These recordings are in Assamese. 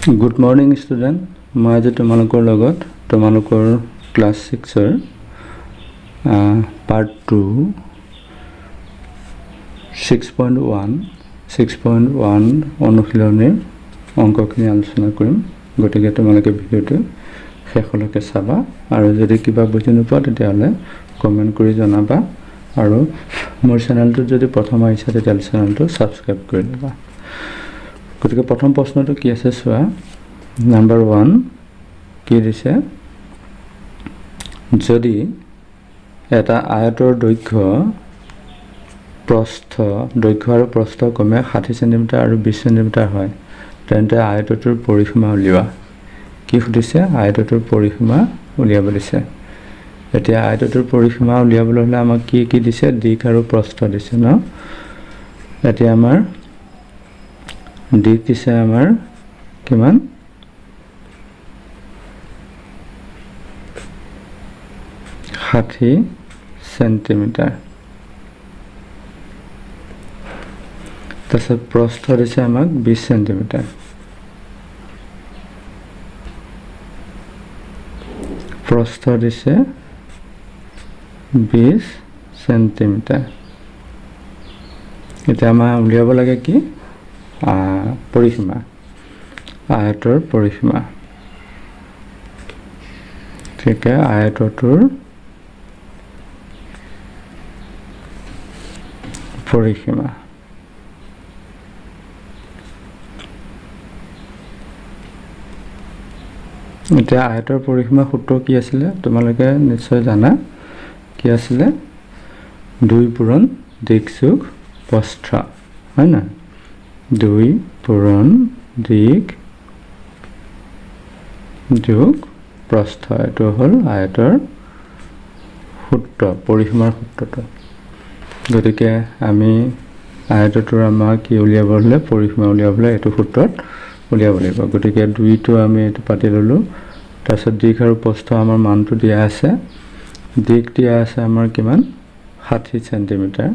Good morning student. মই আজি তোমালোকৰ লগত তোমালোকৰ ক্লাস 6 ৰ পাৰ্ট 2 6.1 অনুশীলনীৰ অংকখিনি আলোচনা কৰিম। গতিকে তোমালোকে ভিডিওটো শেষলৈকে চাবা আৰু যদি কিবা বুজি নোপোৱা তেতিয়াহলে কমেন্ট কৰি জনাবা আৰু মোৰ চেনেলটো যদি প্ৰথম আহিছা তেতিয়াহলে চেনেলটো সাবস্ক্ৰাইব কৰি দিবা। গতিকে প্ৰথম প্ৰশ্নটো কি আছে চোৱা। নাম্বাৰ 1 কি দিছে, যদি এটা আয়তৰ দৈৰ্ঘ্য আৰু প্ৰস্থ ক্ৰমে 60 সেন্টিমিটাৰ আৰু 20 সেন্টিমিটাৰ হয় তেন্তে আয়তটোৰ পৰিসীমা উলিওৱা। কি সুধিছে? আয়তটোৰ পৰিসীমা উলিয়াব দিছে। এতিয়া আয়তটোৰ পৰিসীমা উলিয়াবলৈ হলে আমাক কি দিছে? দিশ আৰু প্ৰস্থ দিছে ন। এতিয়া আমাৰ দিশ দিছে আমাৰ কিমান? 60 সেন্টিমিটাৰ। তাৰপিছত প্ৰস্থ দিছে আমাক 20 সেন্টিমিটাৰ। প্ৰস্থ দিছে 20 সেন্টিমিটাৰ। এতিয়া আমাৰ উলিয়াব লাগে কি? পৰিসীমা, আয়তৰ পৰিসীমা। ঠিক আছে, আয়তটোৰ পৰিসীমা। এতিয়া আয়তৰ পৰিসীমা সূত্ৰ কি আছিলে তোমালোকে নিশ্চয় জানা। কি আছিলে? 2 পূৰণ দিশ যোগ প্ৰস্থ, হয় না? 2 পূৰণ দিশ যোগ প্ৰস্থ, এইটো হ'ল আয়তৰ সূত্ৰ, পৰিসীমাৰ সূত্ৰটো। গতিকে আমি আয়তটোৰ আমাক কি উলিয়াব হলে পৰিসীমা উলিয়াবলৈ এইটো সূত্ৰত উলিয়াব লাগিব। গতিকে 2টো আমি এইটো পাতি ললো। তাৰপিছত দিশ আৰু প্ৰস্থ আমাৰ মানটো দিয়া আছে। দিশ দিয়া আছে আমাৰ কিমান? 60 সেন্টিমিটাৰ,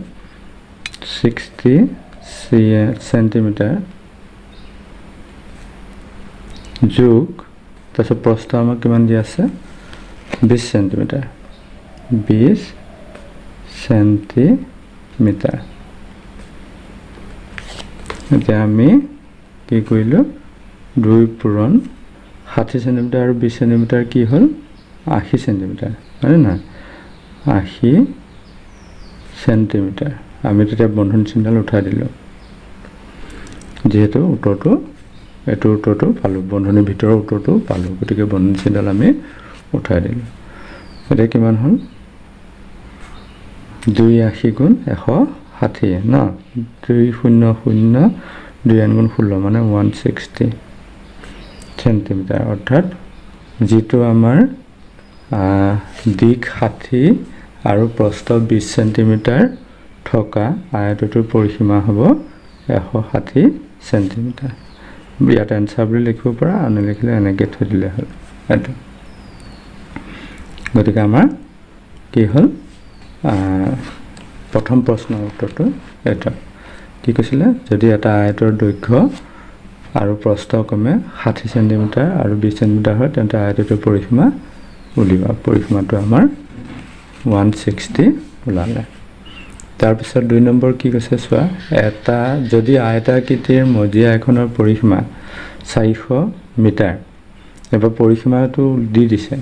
60 সেন্টিমিটাৰ যোগ তাৰপিছত প্ৰস্থ আমাক কিমান দিয়া আছে? 20 সেন্টিমিটাৰ, 20 সেন্টিমিটাৰ। এতিয়া আমি কি কৰিলো? 2 পূৰণ 60 সেন্টিমিটাৰ আৰু 20 সেন্টিমিটাৰ কি হ'ল? 80 সেন্টিমিটাৰ, হয় না? 80 সেন্টিমিটাৰ। আমি তেতিয়া বন্ধন চিহ্ন উঠাই দিলো, যিহেতু এইটো উত্তৰটো পালো, বন্ধনীৰ ভিতৰৰ উত্তৰটো পালো। গতিকে বন্ধন চিহ্ন আমি উঠাই দিলো। এতিয়া কিমান হ'ল? 280 গুণ 160 ন। 200 2 গুণ 16 মানে 160 সেন্টিমিটাৰ। অৰ্থাৎ যিটো আমাৰ দিশ 60 আৰু প্ৰস্থ 20 সেন্টিমিটাৰ থকা আয়তটোৰ পৰিসীমা হ'ব 160 সেন্টিমিটাৰ। ইয়াত এনচাৰ বুলি লিখিব পৰা, নিলিখিলে এনেকৈ থৈ দিলে হ'ল এইটো। গতিকে আমাৰ কি হ'ল? প্ৰথম প্ৰশ্নৰ উত্তৰটো এইটো। কি কৈছিলে? যদি এটা আয়তৰ দৈৰ্ঘ্য আৰু প্ৰস্থ ক্ৰমে 60 সেন্টিমিটাৰ আৰু 20 সেন্টিমিটাৰ হয় তেন্তে আয়তটোৰ পৰিসীমা উলিওৱা। পৰিসীমাটো আমাৰ 160 ওলালে। তাৰপিছত 2 নম্বৰ কি কৈছে চোৱা। যদি আয়তাকৃতিৰ মজিয়া এখনৰ পৰিসীমা 400 মিটাৰ, এবাৰ পৰিসীমাটো দি দিছে।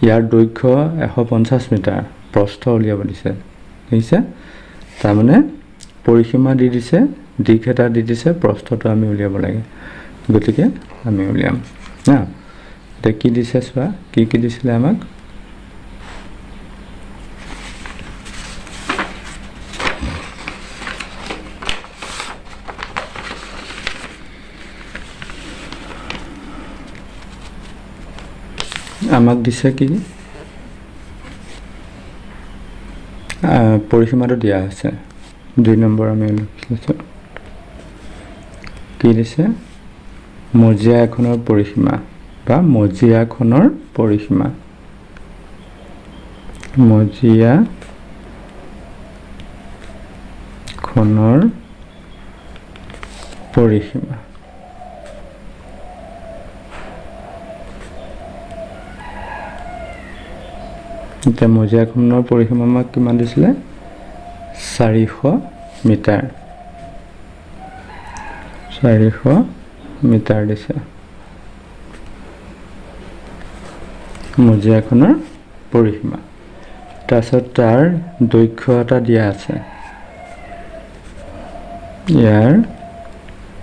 ইয়াৰ দৈৰ্ঘ্য 150 মিটাৰ, প্ৰস্থ উলিয়াব দিছে। দেখিছে? তাৰমানে পৰিসীমা দি দিছে, দিশ এটা দি দিছে, প্ৰস্থটো আমি উলিয়াব লাগে। গতিকে আমি উলিয়াম না। এতিয়া কি দিছে চোৱা, কি দিছিলে আমাক? আমাক দিছে কি? পৰিসীমাটো দিয়া আছে। 2 নম্বৰ আমি লিখিছোঁ। কি দিছে? মজিয়া এখনৰ পৰিসীমা বা মজিয়াখনৰ পৰিসীমা। মজিয়াখনৰ পৰিসীমা। এতিয়া মজিয়াখনৰ পৰিসীমা আমাক কিমান দিছিলে 400 মিটাৰ 400 মিটাৰ দিছে মজিয়াখনৰ পৰিসীমা তাৰপিছত তাৰ দৈৰ্ঘ্য এটা দিয়া আছে ইয়াৰ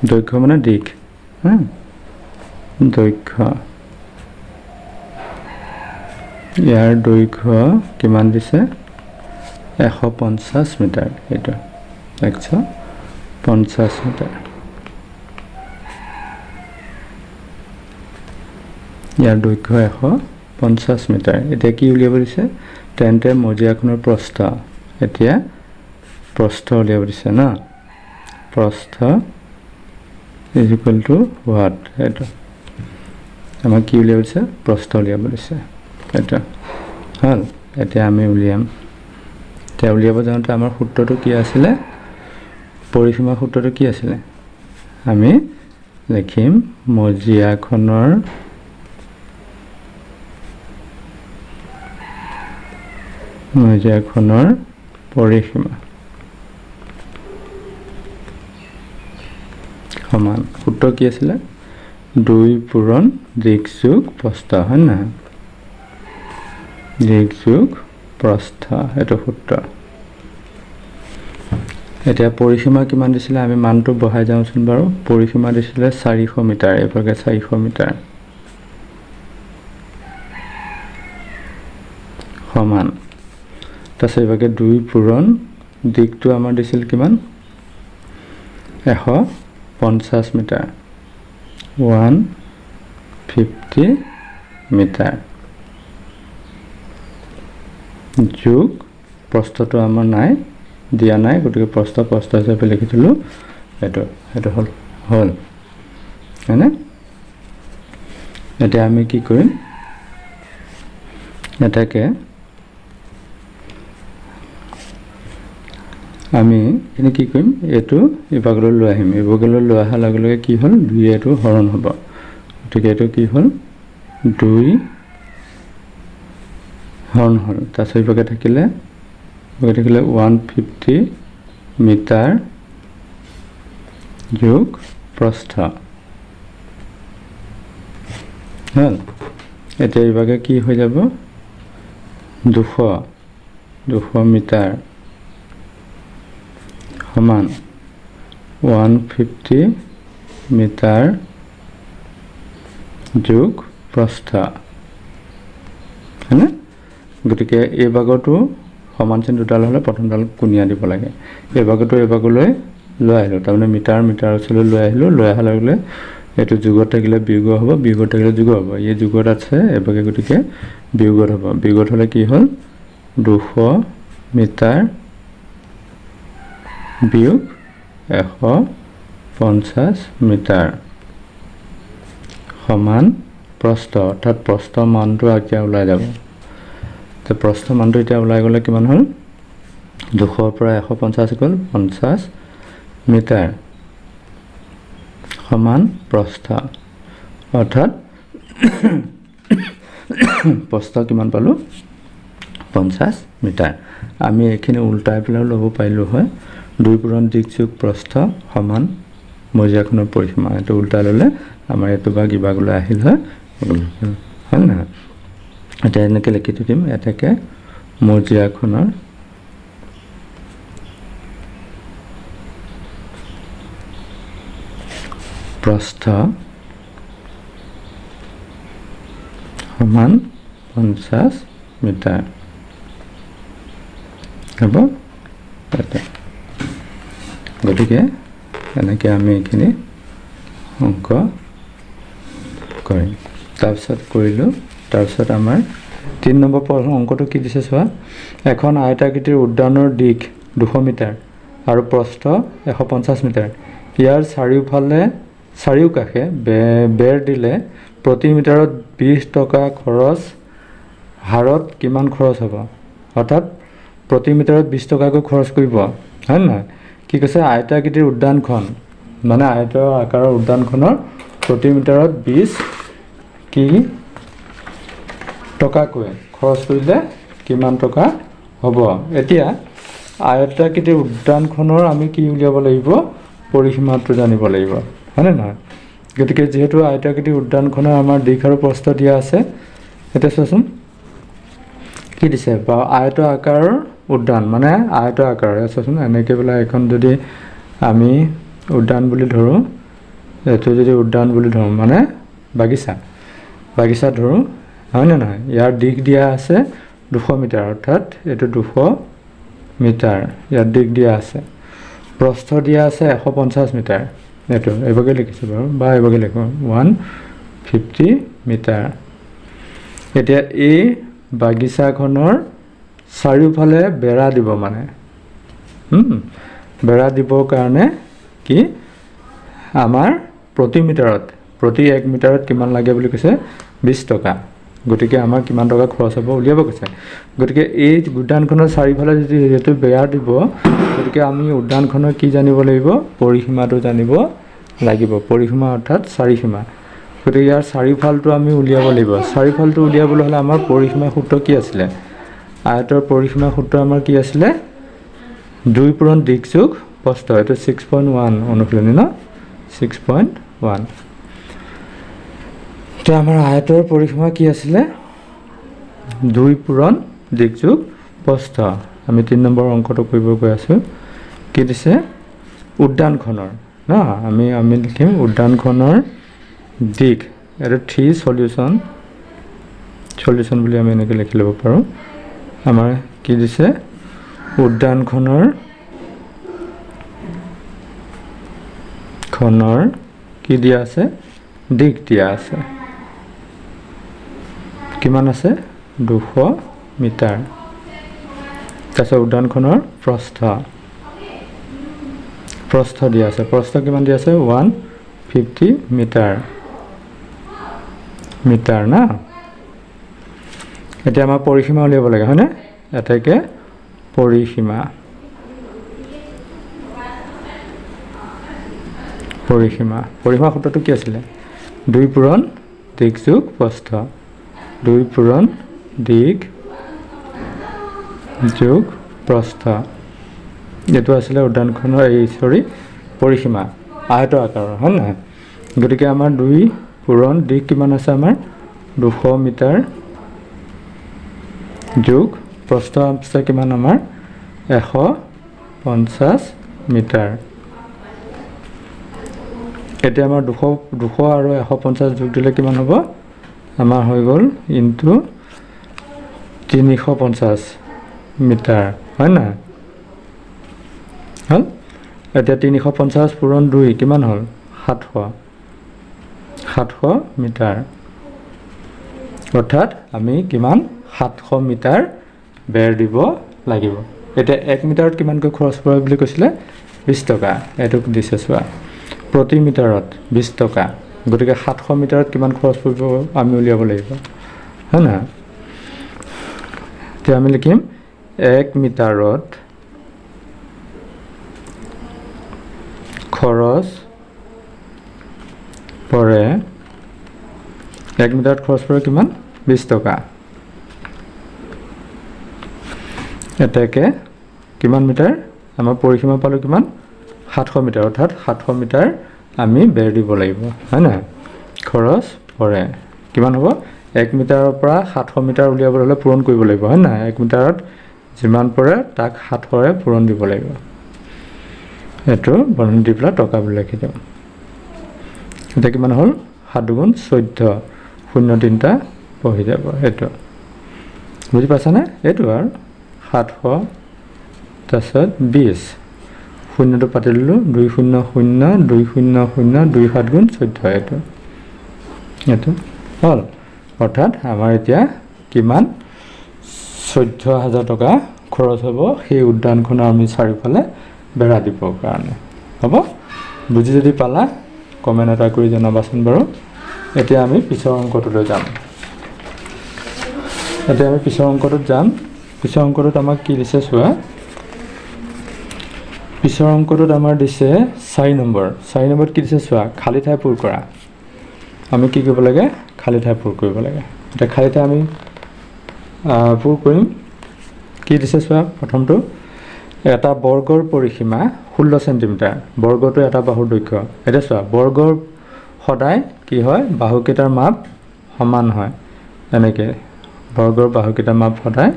দৈৰ্ঘ্য মানে দিশ দৈৰ্ঘ্য ইয়াৰ দৈৰ্ঘ্য কিমান দিছে 150 মিটাৰ এটা 150 মিটাৰ ইয়াৰ দৈৰ্ঘ্য 150 মিটাৰ এতিয়া কি উলিয়াব দিছে তেন্তে মজিয়াখনৰ প্ৰস্থ এতিয়া প্ৰস্থ উলিয়াব দিছে না প্ৰস্থ is equal to what এটা আমাক কি উলিয়াব দিছে প্ৰস্থ উলিয়াব দিছে এটা হল এতিয়া আমি উলিয়াম এতিয়া উলিয়াব যাওঁতে আমাৰ সূত্ৰটো কি আছিলে পৰিসীমা সূত্ৰটো কি আছিলে আমি লিখিম মজিয়াখনৰ পৰিসীমা সমান সূত্ৰ কি আছিলে 2 পূৰণ দিশ যোগ প্ৰস্থ হয় না দিশ যোগ প্ৰস্থ এটা সূত্ৰ এতিয়া পৰিসীমা কিমান দিছিলে আমি মানটো বহাই যাওঁচোন বাৰু পৰিসীমা দিছিলে 400 মিটাৰ এভাগে 400 মিটাৰ সমান তাৰপিছত এভাগে 2 পূৰণ দিশটো আমাৰ দিছিল কিমান 150 মিটাৰ 150 মিটাৰ যোগ প্ৰস্থটো আমাৰ নাই দিয়া নাই গতিকে প্ৰস্থ হিচাপে লিখি দিলোঁ এইটো হল হয়নে এতিয়া আমি কি কৰিম এটাকে আমি এনে কি কৰিম এইটো ইভাগলৈ লৈ আহিম ইভাগলৈ লৈ অহাৰ লগে লগে কি হ'ল 2 এটো হৰণ হ'ব গতিকে এইটো কি হ'ল 2 হৰণ হ'ল তাৰপিছত ইভাগে থাকিলে 150 মিটাৰ যোগ প্ৰস্থ হ'ল এতিয়া ইভাগে কি হৈ যাব 200 মিটাৰ সমান 150 মিটাৰ যোগ প্ৰস্থ হয়নে গতিকে এই ভাগটো সমান চিন দুডাল হ'লে প্ৰথমডাল কোণীয়া দিব লাগে এই ভাগটো এই ভাগলৈ লৈ আহিলোঁ তাৰমানে মিটাৰ ওচৰলৈ লৈ আহিলোঁ লৈ অহাৰ লগে লগে এইটো যোগত থাকিলে বিয়োগ হ'ব বিয়োগত থাকিলে যোগ হ'ব এই যোগত আছে এভাগে গতিকে বিয়োগত হ'ব বিয়োগত হ'লে কি হ'ল 200 মিটাৰ বিয়োগ 150 মিটাৰ সমান প্ৰস্থ অৰ্থাৎ প্ৰস্থ মানটো এতিয়া ওলাই যাব তো প্ৰস্থ মানটো এতিয়া ওলাই গ'লে কিমান হ'ল 200 পৰা 150 গ'ল 50 মিটাৰ সমান প্ৰস্থ অৰ্থাৎ প্ৰস্থ কিমান পালোঁ 50 মিটাৰ আমি এইখিনি উল্টাই পেলাই ল'ব পাৰিলোঁ হয় 2 পূৰণ দিশ যোগ প্ৰস্থ সমান মজিয়াখনৰ পৰিসীমা এইটো উল্টাই ল'লে আমাৰ এইটো ভাগ ইভাগলৈ আহিল হয় না এতিয়া এনেকৈ লিখি থৈ দিম এটাকে মজিয়াখনৰ প্ৰস্থ সমান 50 মিটাৰ হ'ব গতিকে এনেকৈ আমি এইখিনি অংক কৰিম তাৰপিছত কৰিলোঁ তাৰপিছত আমাৰ 3 নম্বৰ প্ৰশ্ন অংকটো কি দিছে চোৱা এখন আয়তাকৃতিৰ উদ্যানৰ দিশ 200 মিটাৰ আৰু প্ৰস্থ 150 মিটাৰ ইয়াৰ চাৰিওকাষে বেৰ দিলে প্ৰতি মিটাৰত 20 টকা খৰচ হাৰত কিমান খৰচ হ'ব অৰ্থাৎ প্ৰতি মিটাৰত 20 টকাকৈ খৰচ কৰিব হয় নহয় কি কৈছে আয়তাকৃতিৰ উদ্যানখন মানে আয়তৰ আকাৰৰ উদ্যানখনৰ প্ৰতি মিটাৰত 20 কি টকাকৈ খৰচ কৰিলে কিমান টকা হ'ব এতিয়া আয়তাকৃতিৰ উদ্যানখনৰ আমি কি উলিয়াব লাগিব পৰিসীমাটো জানিব লাগিব হয়নে নহয় গতিকে যেহেতু আয়তাকৃতিৰ উদ্যানখনৰ আমাৰ দিশ আৰু প্ৰস্থ দিয়া আছে এতিয়া চোৱাচোন কি দিছে বা আয়ত আকাৰৰ উদ্যান মানে আয়ত আকাৰৰ চোৱাচোন এনেকৈ বোলে এখন যদি আমি উদ্যান বুলি ধৰোঁ এইটো যদি উদ্যান বুলি ধৰোঁ মানে বাগিচা ধৰোঁ হয়নে নহয় ইয়াৰ দিশ দিয়া আছে 200 মিটাৰ অৰ্থাৎ এইটো 200 মিটাৰ ইয়াৰ দিশ দিয়া আছে প্ৰস্থ দিয়া আছে 150 মিটাৰ এইটো এইভাগে লিখিছোঁ বাৰু বা এইভাগে লিখোঁ 150 মিটাৰ এতিয়া এই বাগিচাখনৰ চাৰিওফালে বেৰা দিব মানে বেৰা দিবৰ কাৰণে কি আমাৰ প্ৰতি মিটাৰত প্ৰতি 1 মিটাৰত কিমান লাগে বুলি কৈছে 20 টকা গতিকে আমাৰ কিমান টকা খৰচ হ'ব উলিয়াব কৈছে গতিকে এই উদ্যানখনৰ চাৰিওফালে যদি যেটো বেৰা দিব গতিকে আমি উদ্যানখনৰ কি জানিব লাগিব পৰিসীমাটো জানিব লাগিব পৰিসীমা অৰ্থাৎ চাৰিসীমা গতিকে ইয়াৰ চাৰিওফালটো আমি উলিয়াব লাগিব চাৰিওফালটো উলিয়াবলৈ হ'লে আমাৰ পৰিসীমা সূত্ৰ কি আছিলে আয়তৰ পৰিসীমা সূত্ৰ আমাৰ কি আছিলে 2 পূৰণ দিশ যোগ প্ৰস্থ এটো 6.1 অনুসলনি ন 6.1 তো আমাৰ আয়তৰ পৰিসীমা কি আছিলে 2 পূৰণ দিশ যোগ প্ৰস্থ আমি 3 নম্বৰ অংকটো কৰিব গৈ আছো কি দিছে উদ্যানখনৰ না আমি লিখিম উদ্যানখনৰ দিশ এটা 3 সলিউশন বুলি আমি এনেকৈ লিখি ল'ব পাৰো আমাৰ কি দিছে উদ্যানখনৰ কি দিয়া আছে দিশ দিয়া আছে কিমান আছে 200 মিটাৰ তাৰপিছত উদ্যানখনৰ প্ৰস্থ দিয়া আছে প্ৰস্থ কিমান দিয়া আছে 150 মিটাৰ না এতিয়া আমাৰ পৰিসীমা উলিয়াব লাগে হয়নে এটাকে পৰিসীমা সূত্ৰটো কি আছিলে 2 পূৰণ দিশ যোগ প্ৰস্থ 2 পূৰণ দিশ যোগ প্ৰস্থ এটো আছিলে উদ্যানখনৰ পৰিসীমা আয়ত আকাৰৰ হয় না গতিকে আমাৰ 2 পূৰণ দিশ কিমান আছে আমাৰ 200 মিটাৰ যোগ প্ৰস্থ আছে কিমান আমাৰ 150 মিটাৰ এতিয়া আমাৰ 200 আৰু 150 যোগ দিলে কিমান হ'ব আমাৰ হৈ গ'ল ইনটু 350 মিটাৰ হয় না হল এতিয়া 350 পূৰণ 2 কিমান হ'ল 700 মিটাৰ অৰ্থাৎ আমি কিমান 700 মিটাৰ বেৰ দিব লাগিব এতিয়া 1 মিটাৰত কিমানকৈ খৰচ পৰে বুলি কৈছিলে 20 টকা এটো দিছে চোৱা প্ৰতি মিটাৰত 20 টকা গতিকে 700 মিটাৰত কিমান খৰচ পৰিব আমি উলিয়াব লাগিব হয় না এতিয়া আমি লিখিম 1 মিটাৰত খৰচ পৰে 1 মিটাৰত খৰচ পৰে কিমান 20 টকা এটাকে কিমান মিটাৰ আমাৰ পৰিসীমা পালো কিমান 700 মিটাৰ অৰ্থাৎ 700 মিটাৰ আমি বেৰ দিব লাগিব হয় না খৰচ পৰে কিমান হ'ব 1 মিটাৰৰ পৰা 700 মিটাৰ উলিয়াবলৈ হ'লে পূৰণ কৰিব লাগিব হয় না 1 মিটাৰত যিমান পৰে তাক 700ৰে পূৰণ দিব লাগিব এটো বৰ্ণ দি পেলাই টকা বুলি লিখি দিওঁ এটা কিমান হ'ল 7 গুণ 14 0 পঢ়ি যাব এটো বুজি পাছানে এটো আৰু 700 তাৰপিছত 20 শূন্যটো পাতি দিলোঁ 200 27 গুণ 14 এটো হ'ল অৰ্থাৎ আমাৰ এতিয়া কিমান 14000 টকা খৰচ হ'ব সেই উদ্যানখনৰ আমি চাৰিওফালে বেৰা দিবৰ কাৰণে হ'ব বুজি যদি পালা কমেন্ট এটা কৰি জনাবাচোন বাৰু এতিয়া আমি পিছৰ অংকটোলৈ যাম পিছৰ অংকটোত আমাক কি দিছে চোৱা পিছৰ অংকটোত আমাৰ দিছে 4 নম্বৰত কি দিছে চোৱা খালি ঠাই পূৰ কৰা আমি কি কৰিব লাগে খালি ঠাই পূৰ কৰিব লাগে এটা খালি ঠাই আমি পূৰ কৰিম কি দিছে চোৱা প্ৰথমটো এটা বৰ্গৰ পৰিসীমা 16 সেন্টিমিটাৰ বৰ্গটো এটা বাহুৰ দৈৰ্ঘ্য এটা চোৱা বৰ্গৰ সদায় কি হয় বাহুকেইটাৰ মাপ সমান হয় এনেকে বৰ্গৰ বাহুকেইটাৰ মাপ সদায়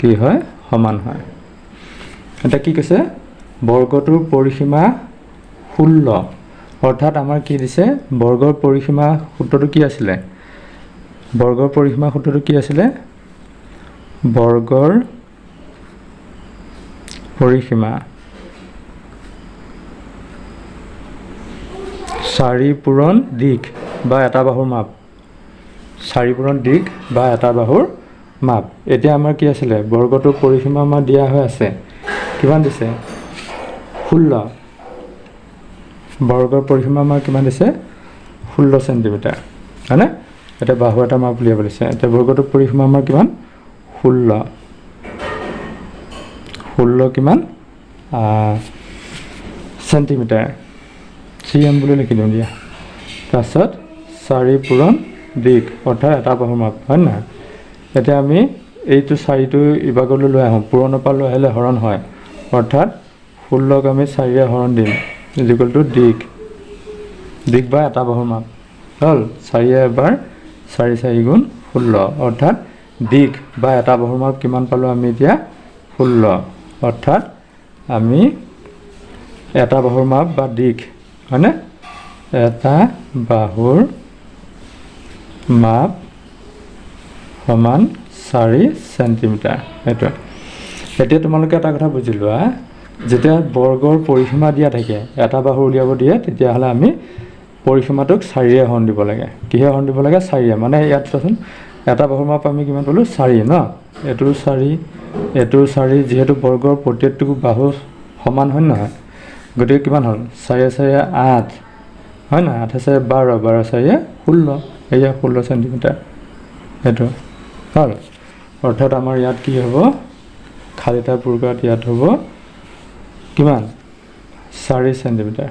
কি হয় সমান হয় এটা কি কৈছে বৰ্গটোৰ পৰিসীমা 16 অৰ্থাৎ আমাৰ কি দিছে বৰ্গৰ পৰিসীমা সূত্ৰটো কি আছিল বৰ্গৰ পৰিসীমা সূত্ৰটো কি আছিল বৰ্গৰ পৰিসীমা 4 পূৰণ দিশ বা এটা বাহুৰ মাপ 4 পূৰণ দিশ বা এটা বাহুৰ মাপ এতিয়া আমাৰ কি আছিল বৰ্গটোৰ পৰিসীমা আমাৰ দিয়া হৈ আছে কিমান দিছে 16 বৰ্গৰ পৰিসীমা আমাৰ কিমান দিছে 16 সেন্টিমিটাৰ হয়নে এটা বাহু এটা মাপ উলিয়াব দিছে এটা বৰ্গটোৰ পৰিসীমা আমাৰ কিমান 16 কিমান সেন্টিমিটাৰ cm বুলি লিখি দিওঁ দিয়া তাৰপিছত 4 পূৰণ দিশ অৰ্থাৎ এটা বাহুৰ মাপ হয় না এতিয়া আমি এইটো 4টো ইভাগলৈ লৈ আহোঁ পূৰণৰ পৰা লৈ আহিলে হৰণ হয় অৰ্থাৎ 16ক আমি 4ৰে হৰণ দিম ইকুৱেল টু দিশ বা এটা বাহুৰ মাপ হ'ল 4 এবাৰ 4 4 গুণ 16 অৰ্থাৎ দিশ বা এটা বাহুৰ মাপ কিমান পালোঁ আমি এতিয়া 16 অৰ্থাৎ আমি এটা বাহুৰ মাপ বা দিশ হয়নে এটা বাহুৰ মাপ সমান 4 সেন্টিমিটাৰ এইটো এতিয়া তোমালোকে এটা কথা বুজি লোৱা যেতিয়া বৰ্গৰ পৰিসীমা দিয়া থাকে এটা বাহু উলিয়াব দিয়ে তেতিয়াহ'লে আমি পৰিসীমাটোক 4ৰে হৰণ দিব লাগে কিহে হৰণ দিব লাগে 4ৰে মানে ইয়াত চোৱাচোন এটা বাহুৰ মাপ আমি কিমান পালোঁ 4 ন এইটো 4 যিহেতু বৰ্গৰ প্ৰত্যেকটো বাহু সমান হয় নহয় গতিকে কিমান হ'ল 4 4 8 হয় না 8 4 12 12 4 16 এয়া 16 সেন্টিমিটাৰ এইটো হ'ল অৰ্থাৎ আমাৰ ইয়াত কি হ'ব খালি ঠাই পূৰ কৰাত ইয়াত হ'ব কিমান 4 সেন্টিমিটাৰ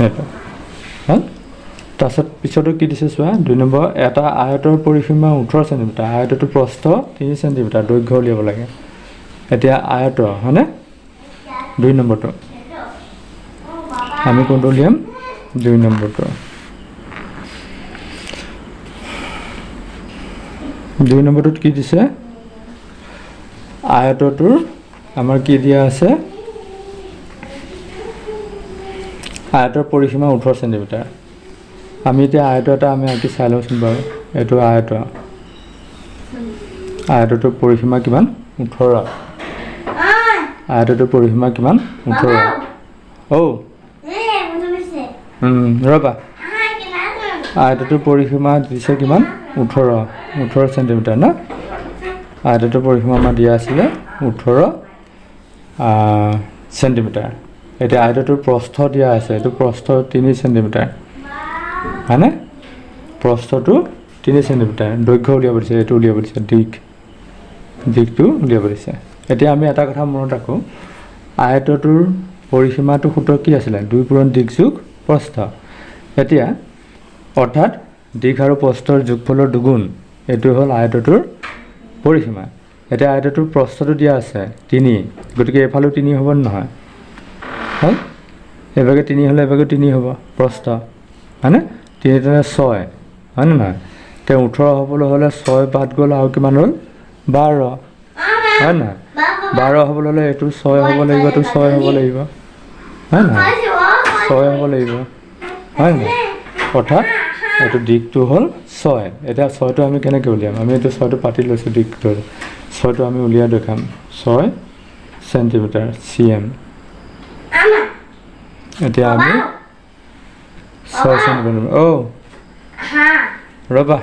এইটো হ'ল তাৰপিছত পিছতো কি দিছে চোৱা 2 নম্বৰ এটা আয়তৰ পৰিসীমা 18 সেন্টিমিটাৰ আয়তটোৰ প্ৰস্থ 3 সেন্টিমিটাৰ দৈৰ্ঘ্য উলিয়াব লাগে এতিয়া আয়ত হয়নে 2 নম্বৰটো আমি কোনটো উলিয়াম 2 নম্বৰটো 2 নম্বৰটোত কি দিছে আয়তটোৰ আমাৰ কি দিয়া আছে আয়তৰ পৰিসীমা 18 সেন্টিমিটাৰ আমি এতিয়া আয়ত এটা আমি আঁকি চাই লওঁচোন বাৰু এইটো আয়তটোৰ পৰিসীমা কিমান 18 আয়তটোৰ পৰিসীমা কিমান 18 ৰবা আয়তটোৰ পৰিসীমা দিছে কিমান 18 সেন্টিমিটাৰ না আয়তটোৰ পৰিসীমা আমাৰ দিয়া আছিলে 18 সেন্টিমিটাৰ এতিয়া আয়তটোৰ প্ৰস্থ দিয়া আছে এইটো প্ৰস্থ 3 সেন্টিমিটাৰ হয়নে প্ৰস্থটো 3 সেন্টিমিটাৰ দৈৰ্ঘ্য উলিয়াব দিছে এইটো উলিয়াব দিছে দিশটো উলিয়াব দিছে এতিয়া আমি এটা কথা মনত ৰাখোঁ আয়তটোৰ পৰিসীমাটো সূত্ৰ কি আছিলে 2 পূৰণ দিশ যোগ প্ৰস্থ এতিয়া অৰ্থাৎ দিশ আৰু প্ৰস্থৰ যোগফলৰ দুগুণ এইটো হ'ল আয়তটোৰ পৰিসীমা এতিয়া আয়তটোৰ প্ৰস্থটো দিয়া আছে 3 গতিকে এফালেও 3 হ'ব নহয় হ'ল এভাগে 3 হ'লে এভাগে 3 হ'ব প্ৰস্থ হয়নে 3 তেনে 6 হয়নে নহয় তে 18 হ'বলৈ হ'লে 6 বাদ গ'ল আৰু কিমান হ'ল 12 হয় নহয় 12 হ'বলৈ হ'লে এইটো 6 হ'ব লাগিব এইটো 6 হ'ব লাগিব হয় নহয় 6 হ'ব লাগিব হয় নহয় অৰ্থাৎ এইটো দিশটো হ'ল 6 এতিয়া 6টো আমি কেনেকৈ উলিয়াম আমি এইটো 6টো পাতি লৈছোঁ দিশটো 6টো আমি উলিয়াই দেখাম 6 সেন্টিমিটাৰ cm এতিয়া আমি 6 সেন্টিমিটাৰ ৰবা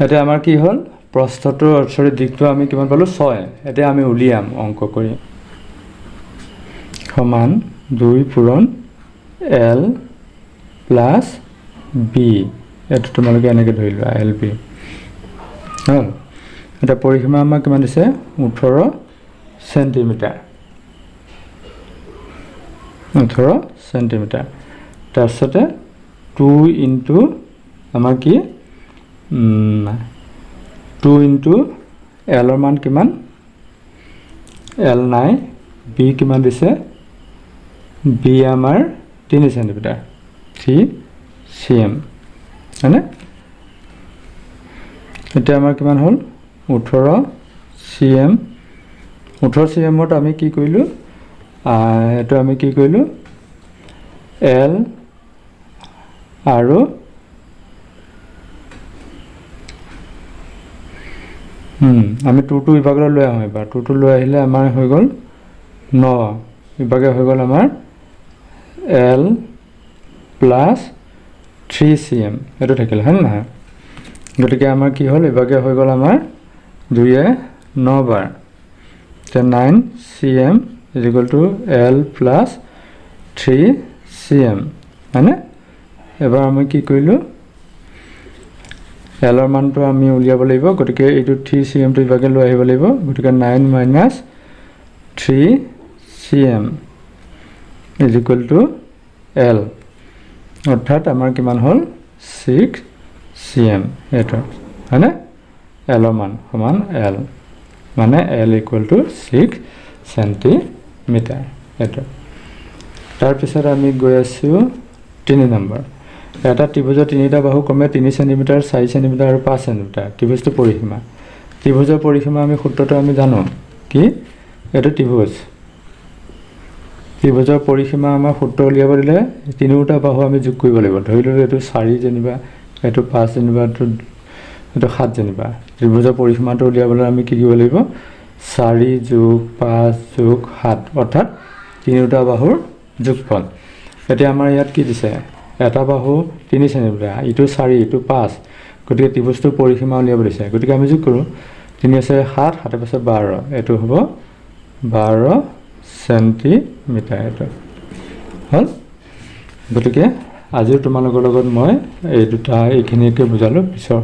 এতিয়া আমাৰ কি হ'ল প্ৰস্থটো দিশটো আমি কিমান পালোঁ 6 এতিয়া আমি উলিয়াম অংক কৰি সমান 2 পূৰণ l প্লাছ b এইটো তোমালোকে এনেকৈ ধৰি লোৱা এল বি হ'ল এটা পৰিসীমা আমাৰ কিমান দিছে 18 সেন্টিমিটাৰ 18 সেন্টিমিটাৰ তাৰপিছতে 2 ইনটু আমাৰ কি 2 ইনটু এলৰ মান কিমান এল নাই বি কিমান দিছে বি আমাৰ 3 সেন্টিমিটাৰ 3 cm হয়নে এটা আমাৰ কিমান হ'ল 18 cm 18 cm ত আমি কি কৰিলো এটো আমি কি কৰিলো L আৰু আমি 2 বিভাগলৈ লৈ আহোঁ এবাৰ 2 লৈ আহিলে আমাৰ হৈ গ'ল 9 বিভাগে হৈ গ'ল আমাৰ L প্লাস 3 cm এটো থাকিল হয় না গতিকে আমাৰ কি হ'ল বিভাগে হৈ গ'ল আমাৰ 2 এ 9 বাৰ তে 9 cm L plus 3 cm মানে এবাৰ আমি কি কৰিলো L ৰ মানটো আমি উলিয়াব লাগিব গতিকে এইটো 3 cm টো বিভাগে লৈ আহিব লাগিব গতিকে 9 minus 3 cm L অৰ্থাৎ আমাৰ কিমান হ'ল 6 cm এটা হয়নে L ৰ মান সমান L মানে L = 6 সেন্টিমিটাৰ এটা তাৰ পিছত আমি গৈ আছো 3 নম্বৰ এটা ত্ৰিভুজৰ তিনিটা বাহু ক্ৰমে 3 সেন্টিমিটাৰ 4 সেন্টিমিটাৰ আৰু 5 সেন্টিমিটাৰ ত্ৰিভুজটো পৰিসীমা ত্ৰিভুজৰ পৰিসীমা আমি সূত্ৰটো আমি জানো কি এটা ত্ৰিভুজৰ পৰিসীমা আমাৰ সূত্ৰ উলিয়াব দিলে তিনিটা বাহু আমি যোগ কৰিব লাগিব ধৰি লও এটো 4 যেনিবা এটো 5 যেনিবা এটো 7 যেনিবা ত্ৰিভুজৰ পৰিসীমাটো উলিয়াবলৈ আমি কি কৰিব লাগিব 4 + 5 + 7 অৰ্থাৎ তিনিটা বাহুৰ যোগফল এতিয়া আমাৰ ইয়াত কি দিছে এটা বাহু 3 সেন্টিমিটাৰ ইটো 4 ইটো 5 গতিকে ত্ৰিভুজটোৰ পৰিসীমা উলিয়াব দিছে গতিকে আমি যোগ কৰো 3 আছে 7 7 আছে 12 এটো হ'ব 12 সেন্টিমিটাৰ এটো হল গতিকে আজি তোমালোকৰ লগত মই এই দুটা এইখিনিকে বুজালো পিছৰ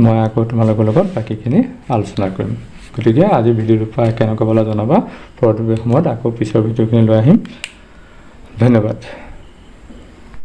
মই আকৌ তোমালোকৰ লগত বাকিখিনি আলোচনা কৰিম গতিকে আজি ভিডিঅ'টো পাই কেনেকুৱা পালা জনাবা পৰৱৰ্তী সময়ত আকৌ পিছৰ ভিডিঅ'খিনি লৈ আহিম ধন্যবাদ